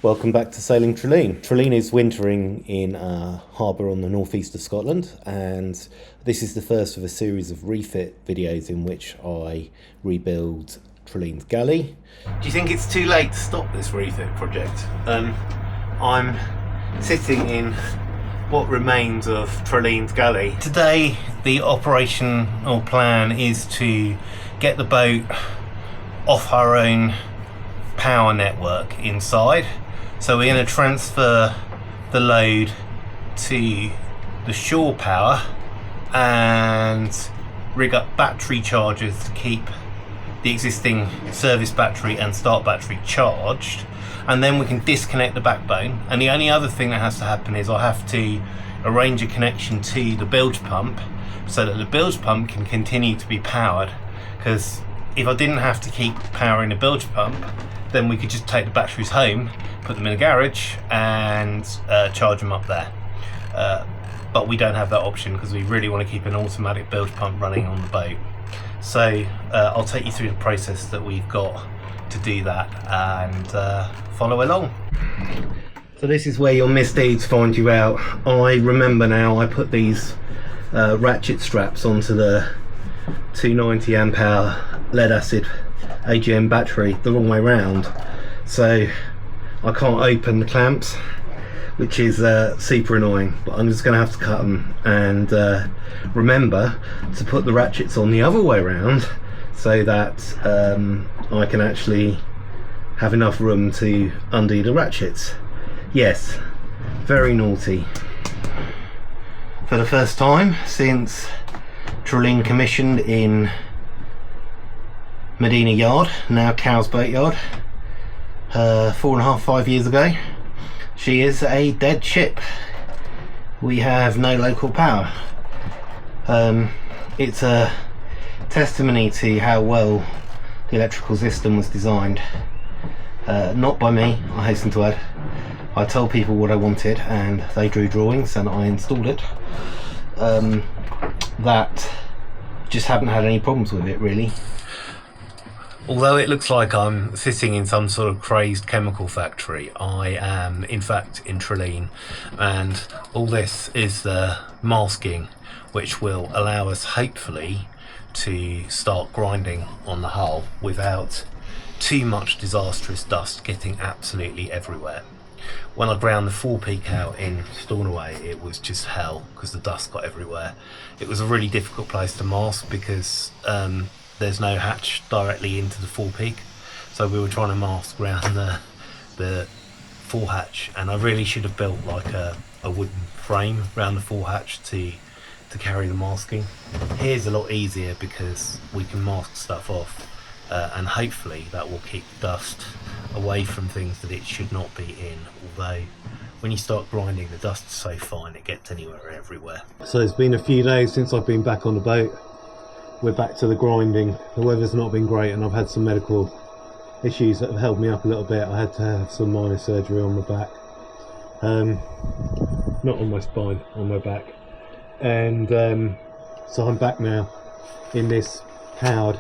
Welcome back to Sailing Trilleen. Trilleen is wintering in a harbour on the northeast of Scotland, and this is the first of a series of refit videos in which I rebuild Trilleen's galley. Do you think it's too late to stop this refit project? I'm sitting in what remains of Trilleen's galley. Today the operational plan is to get the boat off our own power network inside. So we're going to transfer the load to the shore power and rig up battery chargers to keep the existing service battery and start battery charged, and then we can disconnect the backbone. And the only other thing that has to happen is I have to arrange a connection to the bilge pump so that the bilge pump can continue to be powered, because if I didn't have to keep powering the bilge pump, then we could just take the batteries home, put them in a garage and charge them up there. But we don't have that option because we really want to keep an automatic bilge pump running on the boat. So I'll take you through the process that we've got to do that and follow along. So this is where your misdeeds find you out. I remember now I put these ratchet straps onto the 290 amp hour lead acid AGM battery the wrong way round, so I can't open the clamps, which is super annoying, but I'm just going to have to cut them and remember to put the ratchets on the other way around so that I can actually have enough room to undo the ratchets. Yes, very naughty. For the first time since Trilleen commissioned in Medina Yard, now Cowes Boat Yard, 4.5–5 years ago, she is a dead ship. We have no local power. It's a testimony to how well the electrical system was designed. Not by me, I hasten to add. I told people what I wanted and they drew drawings and I installed it. That just haven't had any problems with it, really. Although it looks like I'm sitting in some sort of crazed chemical factory, I am in fact in Trilleen, and all this is the masking which will allow us hopefully to start grinding on the hull without too much disastrous dust getting absolutely everywhere. When I ground the forepeak out in Stornoway, it was just hell because the dust got everywhere. It was a really difficult place to mask because there's no hatch directly into the forepeak, so we were trying to mask around the forehatch, and I really should have built like a wooden frame around the forehatch to carry the masking. Here's a lot easier because we can mask stuff off, and hopefully that will keep dust away from things that it should not be in, although when you start grinding the dust is so fine it gets anywhere everywhere. So it's been a few days since I've been back on the boat. We're back to the grinding. The weather's not been great and I've had some medical issues that have held me up a little bit. I had to have some minor surgery on my back, not on my spine, on my back, and so I'm back now in this powered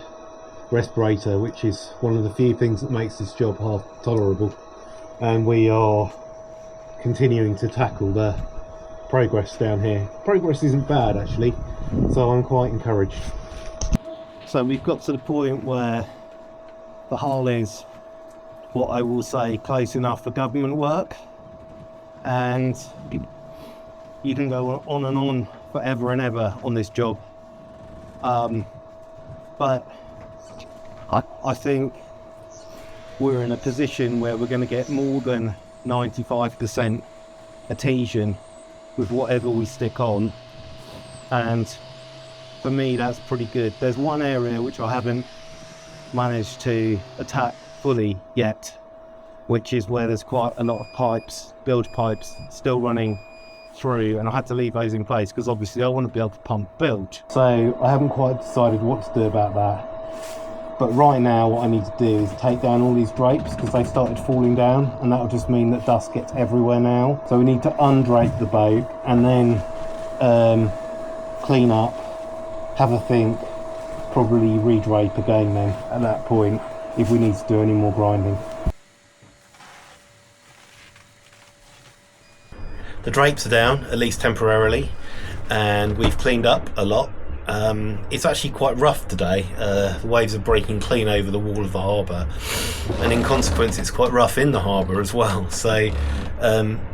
respirator, which is one of the few things that makes this job half tolerable, and we are continuing to tackle the progress down here. Progress isn't bad actually, so I'm quite encouraged. So we've got to the point where the hull is what I will say close enough for government work, and you can go on and on forever and ever on this job, but I think we're in a position where we're going to get more than 95% adhesion with whatever we stick on, and for me that's pretty good. There's one area which I haven't managed to attack fully yet, which is where there's quite a lot of pipes, bilge pipes still running through, and I had to leave those in place because obviously I want to be able to pump bilge. So I haven't quite decided what to do about that, but right now what I need to do is take down all these drapes because they started falling down, and that'll just mean that dust gets everywhere now. So we need to undrape the boat and then clean up, have a think, probably re-drape again then at that point if we need to do any more grinding. The drapes are down, at least temporarily, and we've cleaned up a lot. It's actually quite rough today. The waves are breaking clean over the wall of the harbour, and in consequence it's quite rough in the harbour as well. So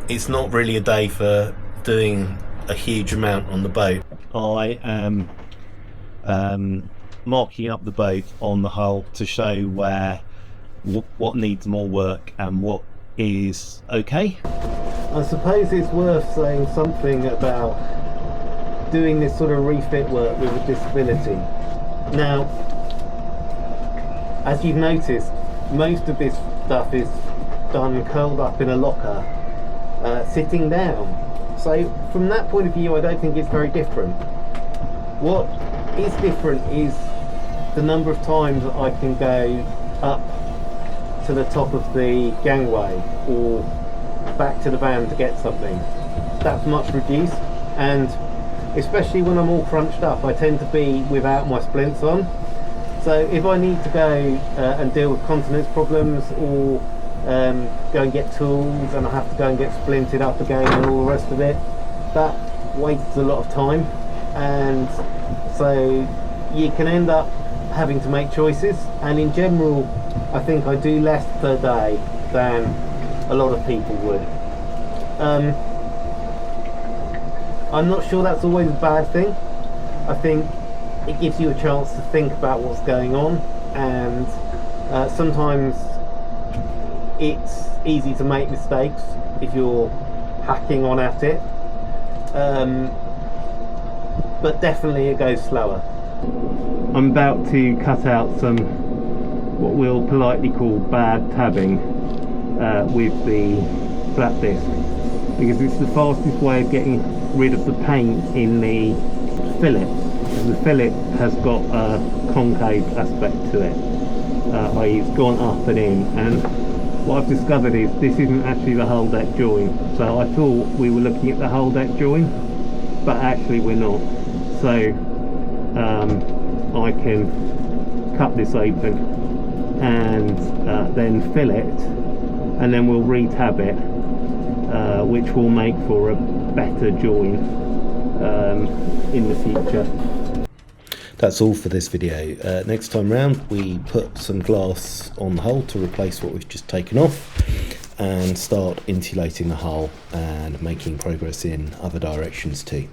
it's not really a day for doing a huge amount on the boat. I am marking up the boat on the hull to show where what needs more work and what is okay. I suppose it's worth saying something about doing this sort of refit work with a disability. Now, as you've noticed, most of this stuff is done curled up in a locker, sitting down. So from that point of view, I don't think it's very different. What is different is the number of times I can go up to the top of the gangway or back to the van to get something. That's much reduced, and especially when I'm all crunched up, I tend to be without my splints on. So if I need to go and deal with continence problems, or go and get tools, and I have to go and get splinted up again and all the rest of it, that wastes a lot of time, and so you can end up having to make choices. And in general, I think I do less per day than a lot of people would. I'm not sure that's always a bad thing. I think it gives you a chance to think about what's going on, and sometimes it's easy to make mistakes if you're hacking on at it, but definitely it goes slower. I'm about to cut out some what we'll politely call bad tabbing with the flat disc, because it's the fastest way of getting rid of the paint in the fillet. The fillet has got a concave aspect to it, i.e. it's gone up and in, and what I've discovered is this isn't actually the hull deck join. So I thought we were looking at the hull deck join, but actually we're not. So I can cut this open and then fill it, and then we'll re-tab it, which will make for a better join in the future. That's all for this video. Next time round we put some glass on the hull to replace what we've just taken off, and start insulating the hull and making progress in other directions too.